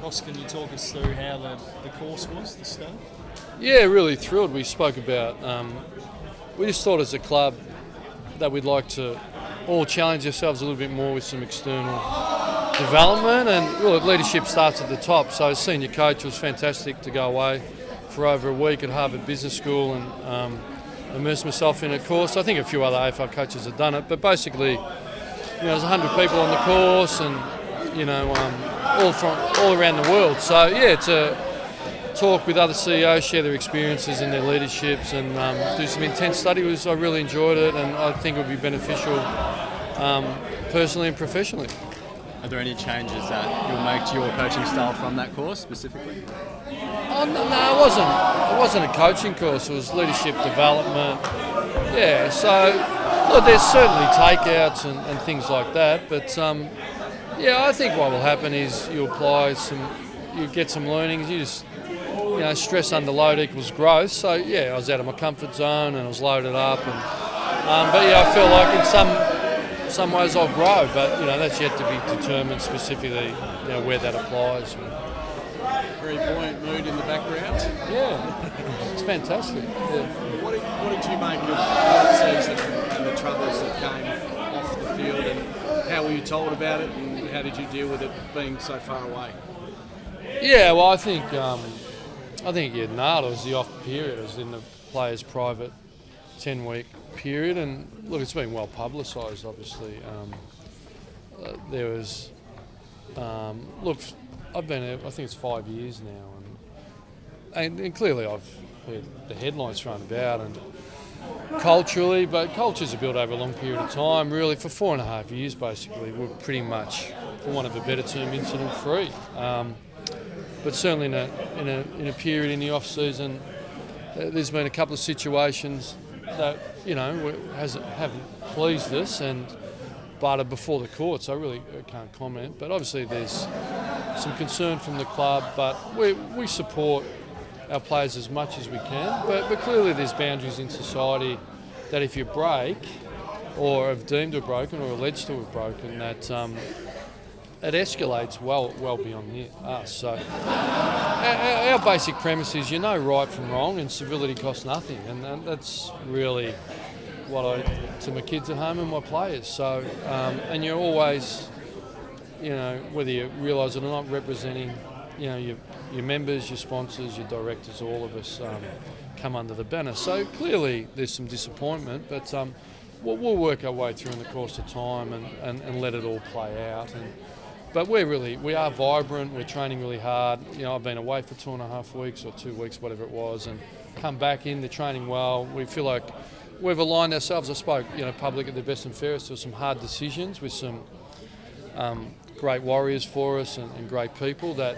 Ross, can you talk us through how the course was, the start? Yeah, really thrilled. We spoke about, we just thought as a club that we'd like to all challenge ourselves a little bit more with some external development, and well, leadership starts at the top. So as senior coach, it was fantastic to go away for over a week at Harvard Business School and immerse myself in a course. I think a few other AFL coaches have done it, but basically, there's 100 people on the course, and all around the world. So yeah, to talk with other CEOs, share their experiences and their leaderships, and do some intense study. I really enjoyed it, and I think it would be beneficial personally and professionally. Are there any changes that you'll make to your coaching style from that course specifically? Oh, no, it wasn't a coaching course. It was leadership development. Yeah, so look, there's certainly takeouts and things like that, but I think what will happen is you get some learnings. You just, stress under load equals growth. So yeah, I was out of my comfort zone and I was loaded up, and I feel like in some ways I'll grow, but that's yet to be determined specifically, where that applies. Very buoyant mood in the background. Yeah, it's fantastic. Yeah. What did you make of the season and the troubles that came off the field, and how were you told about it, and how did you deal with it being so far away? Yeah, well, I think you nailed it. It was the off period. It was in the players' private 10-week period, and look, it's been well publicised. Obviously, there was I've been here, I think it's 5 years now, and clearly I've heard the headlines thrown about, and culturally, but cultures are built over a long period of time. Really, for 4.5 years, basically, we're pretty much, for want of a better term, incident-free. But certainly in a period in the off season, there's been a couple of situations that haven't pleased us, but are before the court, so I really can't comment. But obviously there's some concern from the club, but we support our players as much as we can. But clearly there's boundaries in society that if you break, or have deemed to have broken, or alleged to have broken, that it escalates well beyond us. So our basic premise is right from wrong, and civility costs nothing, and that's really what to my kids at home and my players. So and you're always, whether you realise it or not, representing your members, your sponsors, your directors, all of us come under the banner. So clearly there's some disappointment, but we'll work our way through in the course of time and let it all play out. But we are vibrant, we're training really hard. I've been away for 2.5 weeks or 2 weeks, whatever it was, and come back in, they're training well. We feel like we've aligned ourselves. I spoke, public at the best and fairest. There were some hard decisions with some great warriors for us and great people that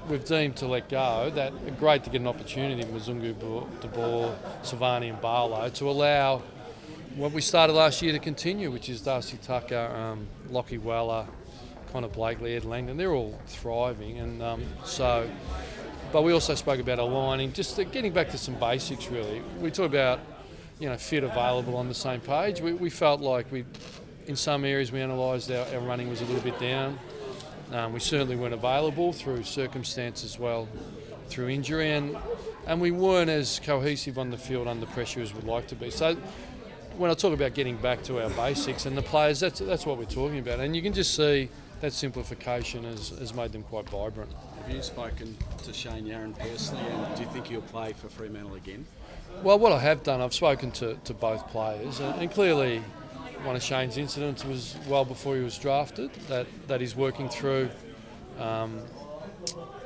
we've deemed to let go, that are great to get an opportunity, Mzungu, De Boer, Savani and Barlow, to allow what we started last year to continue, which is Darcy Tucker, Lockie Weller, Connor Blakely, Ed Langdon. They're all thriving, and but we also spoke about aligning, just getting back to some basics really. We talk about fit, available, on the same page. We felt like in some areas we analysed our running was a little bit down. We certainly weren't available through circumstance as well, through injury, and we weren't as cohesive on the field under pressure as we'd like to be. So when I talk about getting back to our basics and the players, that's what we're talking about, and you can just see that simplification has made them quite vibrant. Have you spoken to Shane Yarran personally, and do you think he'll play for Fremantle again? Well, what I have done, I've spoken to both players, and clearly one of Shane's incidents was well before he was drafted, that he's working through,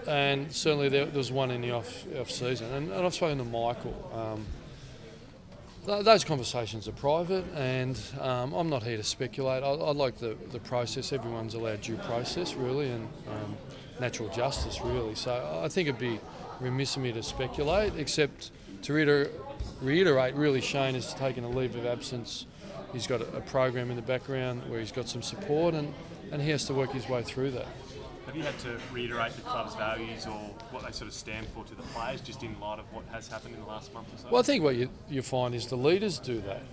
and certainly there was one in the off season, and I've spoken to Michael. Those conversations are private, and I'm not here to speculate. I like the process. Everyone's allowed due process, really, and natural justice, really. So I think it'd be remiss of me to speculate, except to reiterate, really, Shane has taken a leave of absence. He's got a program in the background where he's got some support, and he has to work his way through that. Have you had to reiterate the club's values or what they sort of stand for to the players, just in light of what has happened in the last month or so? Well, I think what you find is the leaders do that.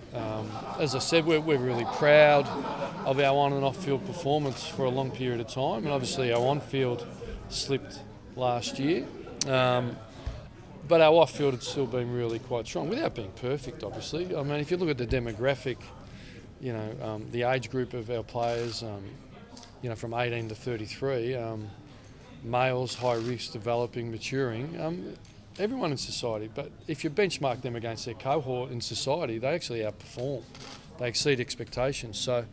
As I said, we're really proud of our on and off field performance for a long period of time, and obviously our on field slipped last year. But our off-field had still been really quite strong, without being perfect, obviously. I mean, if you look at the demographic, the age group of our players, from 18 to 33, males, high risk, developing, maturing, everyone in society. But if you benchmark them against their cohort in society, they actually outperform. They exceed expectations. So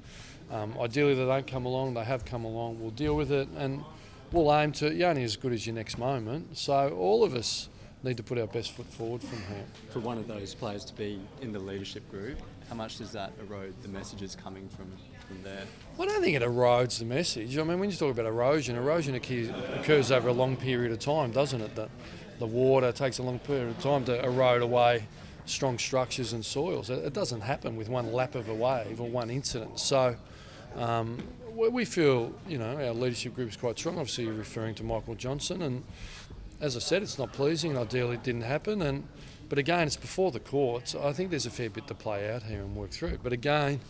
ideally they don't come along, they have come along, we'll deal with it, and we'll aim to, you're only as good as your next moment. So all of us need to put our best foot forward from here. For one of those players to be in the leadership group, how much does that erode the messages coming from there? Well, I don't think it erodes the message. I mean, when you talk about erosion occurs over a long period of time, doesn't it? The water takes a long period of time to erode away strong structures and soils. It doesn't happen with one lap of a wave or one incident. So we feel, our leadership group is quite strong. Obviously, you're referring to Michael Johnson, and as I said, it's not pleasing, and ideally it didn't happen. But again, it's before the courts. I think there's a fair bit to play out here and work through. But again,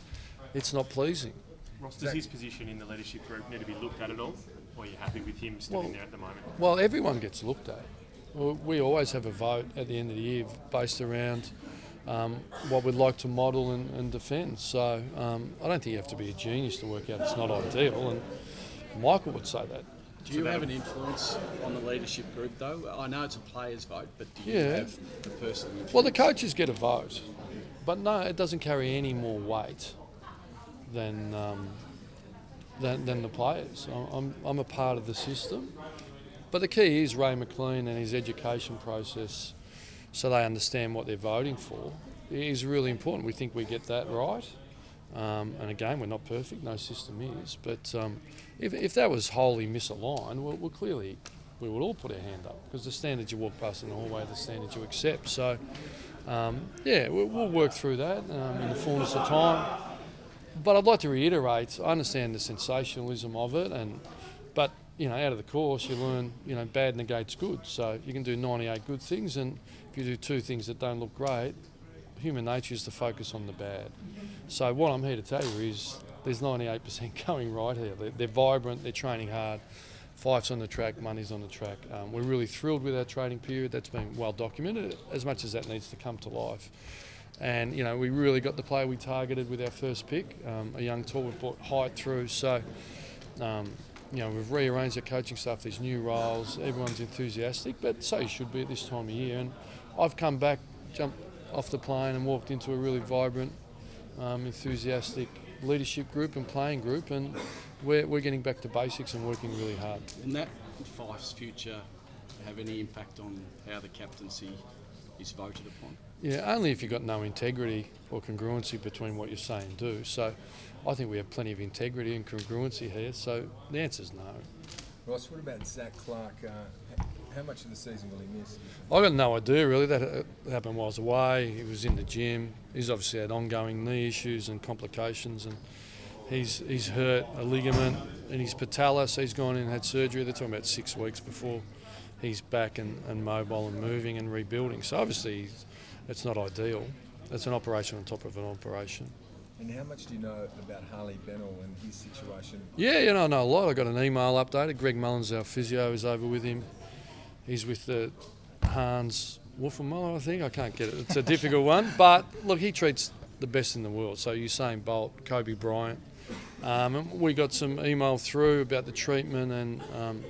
it's not pleasing. Ross, does his position in the leadership group need to be looked at all, or are you happy with him still in there at the moment? Well, everyone gets looked at. We always have a vote at the end of the year based around what we'd like to model and defend. So I don't think you have to be a genius to work out it's not ideal, and Michael would say that. Do you have an influence on the leadership group, though? I know it's a player's vote, but do you have a personal influence? Well, the coaches get a vote, but no, it doesn't carry any more weight than the players. I'm a part of the system. But the key is Ray McLean and his education process, so they understand what they're voting for, is really important. We think we get that right. And again, we're not perfect, no system is. But if that was wholly misaligned, well, clearly we would all put our hand up, because the standards you walk past in the hallway are the standards you accept. So, we'll work through that in the fullness of time. But I'd like to reiterate, I understand the sensationalism of it, but out of the course you learn, bad negates good. So you can do 98 good things, and if you do 2 things that don't look great, human nature is to focus on the bad. So what I'm here to tell you is there's 98% going right here. They're vibrant, they're training hard. Fife's on the track, Money's on the track. We're really thrilled with our training period. That's been well documented, as much as that needs to come to life. And, we really got the player we targeted with our first pick, a young tall, we've brought height through. So, we've rearranged our coaching staff, these new roles, everyone's enthusiastic, but so you should be at this time of year. And I've come back, jumped off the plane and walked into a really vibrant, enthusiastic leadership group and playing group, and we're getting back to basics and working really hard. Will that Fife's future have any impact on how the captaincy is voted upon? Yeah, only if you've got no integrity or congruency between what you say and do. So I think we have plenty of integrity and congruency here, so the answer's no. Ross, what about Zach Clark? How much of the season will he miss? I got no idea really. That happened while I was away. He was in the gym. He's obviously had ongoing knee issues and complications, and he's hurt a ligament in his patella, so he's gone in and had surgery. They're talking about 6 weeks before he's back and mobile and moving and rebuilding. So obviously it's not ideal. It's an operation on top of an operation. And how much do you know about Harley Bennell and his situation? Yeah, I know a lot. I got an email updated. Greg Mullins, our physio, is over with him. He's with the Hans Wolfenmuller, I think. I can't get it. It's a difficult one. But look, he treats the best in the world. So Usain Bolt, Kobe Bryant. And we got some email through about the treatment, and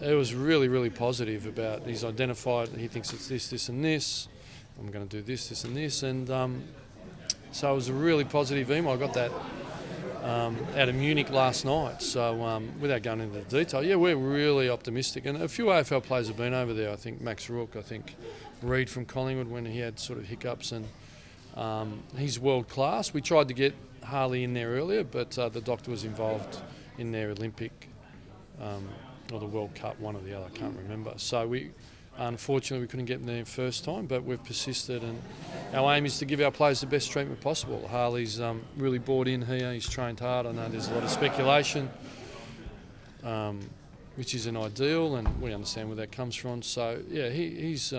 it was really, really positive about he's identified, he thinks it's this and this. I'm going to do this and this. And so it was a really positive email. I got that out of Munich last night. So without going into the detail, yeah, we're really optimistic. And a few AFL players have been over there. I think Max Rook, I think Reid from Collingwood when he had sort of hiccups. And he's world class. We tried to get Harley in there earlier, but the doctor was involved in their Olympic or the World Cup, one or the other, I can't remember. So unfortunately we couldn't get in there first time, but we've persisted, and our aim is to give our players the best treatment possible. Harley's really bought in here, he's trained hard. I know there's a lot of speculation, which isn't ideal, and we understand where that comes from. So yeah, he's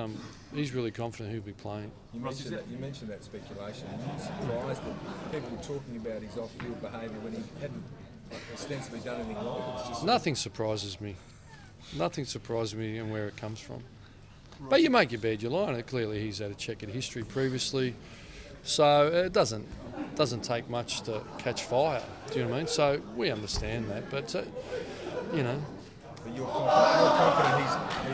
really confident he'll be playing. You mentioned that speculation. Are you surprised that people were talking about his off-field behaviour when he hadn't ostensibly done anything wrong? It's just nothing surprises me. Nothing surprises me in where it comes from. But you make your bed, you lie on it. Clearly, he's had a checkered history previously, so it doesn't take much to catch fire. Do you know what I mean? So we understand that, but you know. But you're confident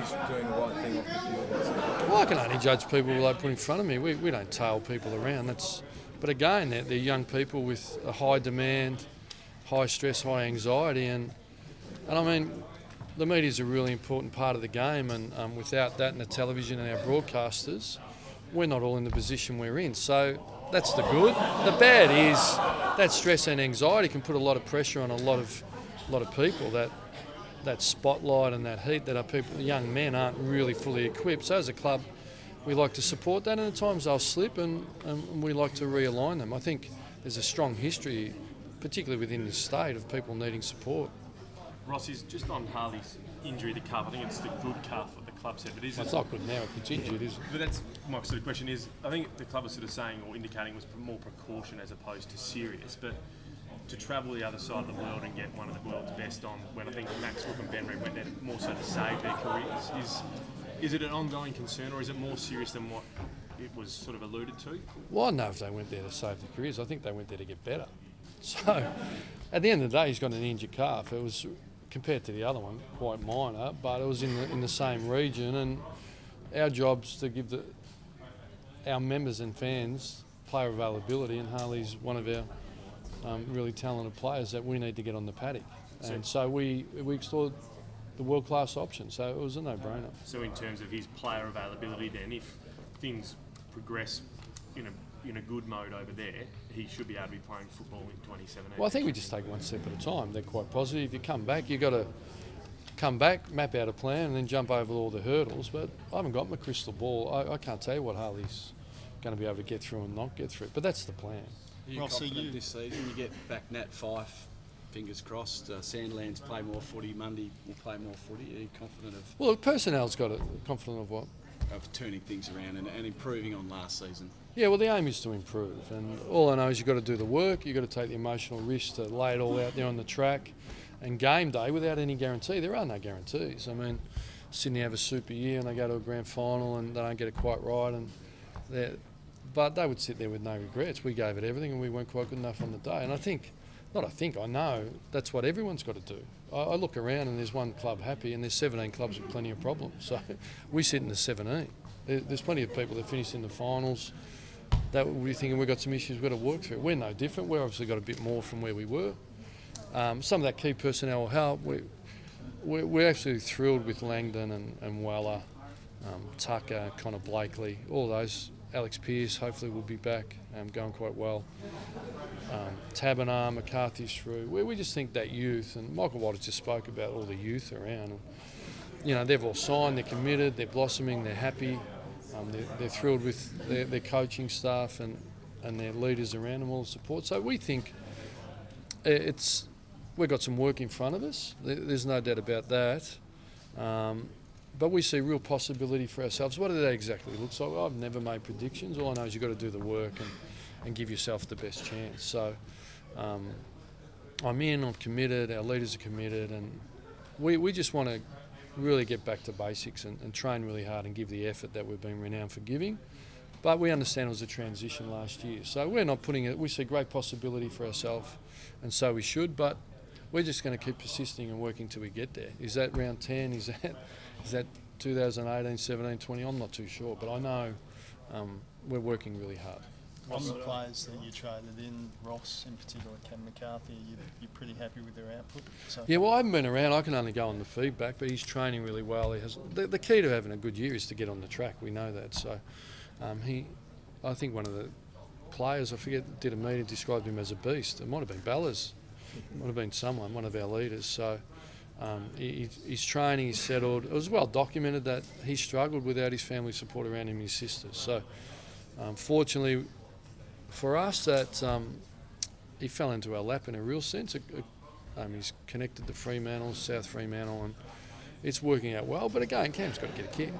he's doing the right thing off the field. That's it. Well, I can only judge people they put in front of me. We don't tail people around. But again, they're young people with a high demand, high stress, high anxiety, and I mean, the media is a really important part of the game, and without that and the television and our broadcasters, we're not all in the position we're in. So that's the good. The bad is that stress and anxiety can put a lot of pressure on a lot of people. That spotlight and that heat that our people, young men, aren't really fully equipped. So as a club, we like to support that, and at times they'll slip, and we like to realign them. I think there's a strong history, particularly within this state, of people needing support. Ross, is just on Harley's injury to calf. I think it's the good calf what the club said, but is It's not good now if it's injured, is it? But that's my sort of question is, I think the club was sort of saying or indicating was more precaution as opposed to serious, but to travel the other side of the world and get one of the world's best on when I think Max Wook and Ben Reid went there more so to save their careers, is it an ongoing concern or is it more serious than what it was sort of alluded to? Well, I don't know if they went there to save their careers. I think they went there to get better. So at the end of the day, he's got an injured calf. It was, compared to the other one, quite minor, but it was in the same region, and our job's to give our members and fans player availability, and Harley's one of our really talented players that we need to get on the paddock. And so we explored the world-class option, so it was a no-brainer. So in terms of his player availability then, if things progress in a good mode over there, he should be able to be playing football in 2017. Well, I think we just take one step at a time. They're quite positive. If you come back, you've got to come back, map out a plan, and then jump over all the hurdles. But I haven't got my crystal ball. I can't tell you what Harley's going to be able to get through and not get through. But that's the plan. Are you confident this season? You get back Nat Fyfe, fingers crossed. Sandlands play more footy. Mundy will play more footy. Are you confident of? Well, personnel's got it. Confident of what? Of turning things around and improving on last season. Yeah, well, the aim is to improve, and all I know is you've got to do the work, you've got to take the emotional risk to lay it all out there on the track, and game day without any guarantee. There are no guarantees. I mean, Sydney have a super year and they go to a grand final and they don't get it quite right, but they would sit there with no regrets. We gave it everything and we weren't quite good enough on the day. And I know that's what everyone's got to do. I look around and there's one club happy and there's 17 clubs with plenty of problems. So we sit in the 17. There's plenty of people that finished in the finals that we're thinking we've got some issues we've got to work through. We're no different. We've obviously got a bit more from where we were. Some of that key personnel will help. We're absolutely thrilled with Langdon and Weller, Tucker, Connor Blakely, all those. Alex Pearce hopefully will be back, going quite well. Tabernar, McCarthy, Shrew. We just think that youth, and Michael Waters just spoke about all the youth around. You know, they've all signed, they're committed, they're blossoming, they're happy. They're thrilled with their coaching staff and their leaders around them, all the support. So we think we've got some work in front of us. There's no doubt about that. But we see real possibility for ourselves. What that exactly looks like, I've never made predictions. All I know is you've got to do the work and give yourself the best chance. So I'm committed, our leaders are committed, and we just want to really get back to basics and train really hard and give the effort that we've been renowned for giving. But we understand it was a transition last year. So we're not putting it, we see great possibility for ourselves, and so we should, but we're just going to keep persisting and working till we get there. Is that round 10? Is that 2018, 17, 20? I'm not too sure, but I know we're working really hard. On the players that you traded in, Ross in particular, Cam McCarthy, you're pretty happy with their output? So yeah, well, I haven't been around. I can only go on the feedback, but he's training really well. He has the key to having a good year is to get on the track. We know that. So I think one of the players, I forget, did a meeting, described him as a beast. It might have been Ballas. It might have been someone, one of our leaders. So he's training, he's settled. It was well documented that he struggled without his family support around him and his sisters. So fortunately for us, that he fell into our lap in a real sense. He's connected to Fremantle, South Fremantle, it's working out well. But again, Cam's got to get a kick,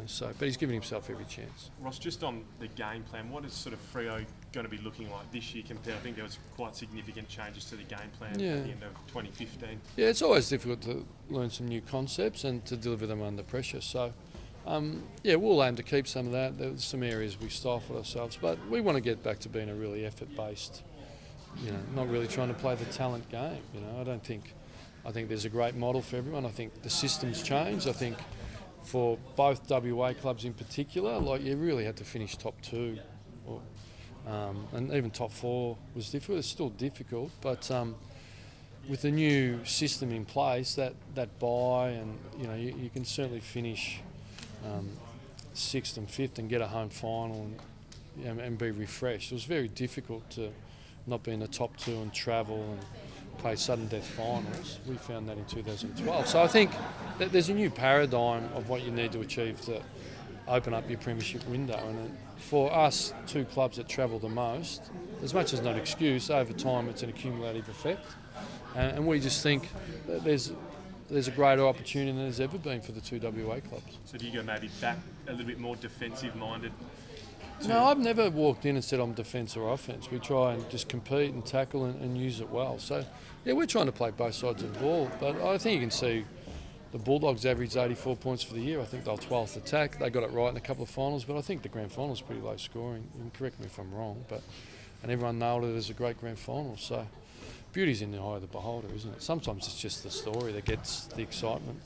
So, but he's giving himself every chance. Ross, just on the game plan, what is sort of Freo going to be looking like this year compared? I think there was quite significant changes to the game plan at the end of 2015. Yeah, it's always difficult to learn some new concepts and to deliver them under pressure. So, we'll aim to keep some of that. There's some areas we stifled ourselves, but we want to get back to being a really effort-based, not really trying to play the talent game. I think there's a great model for everyone. I think the system's changed. I think for both WA clubs in particular, you really had to finish top 2, and even top 4 was difficult. It's still difficult, but with the new system in place, that bye, and you can certainly finish 6th and 5th and get a home final and be refreshed. It was very difficult to not be in the top 2 and travel and play sudden death finals. We found that in 2012. So I think that there's a new paradigm of what you need to achieve to open up your premiership window. And for us, 2 clubs that travel the most, as much as not an excuse, over time it's an accumulative effect. And we just think that there's a greater opportunity than there's ever been for the 2 WA clubs. So do you go maybe back a little bit more defensive-minded? No, I've never walked in and said I'm defence or offence. We try and just compete and tackle and use it well. So, we're trying to play both sides of the ball. But I think you can see the Bulldogs averaged 84 points for the year. I think they were 12th attack. They got it right in a couple of finals, but I think the grand final's pretty low scoring. You can correct me if I'm wrong, and everyone nailed it as a great grand final. So, beauty's in the eye of the beholder, isn't it? Sometimes it's just the story that gets the excitement.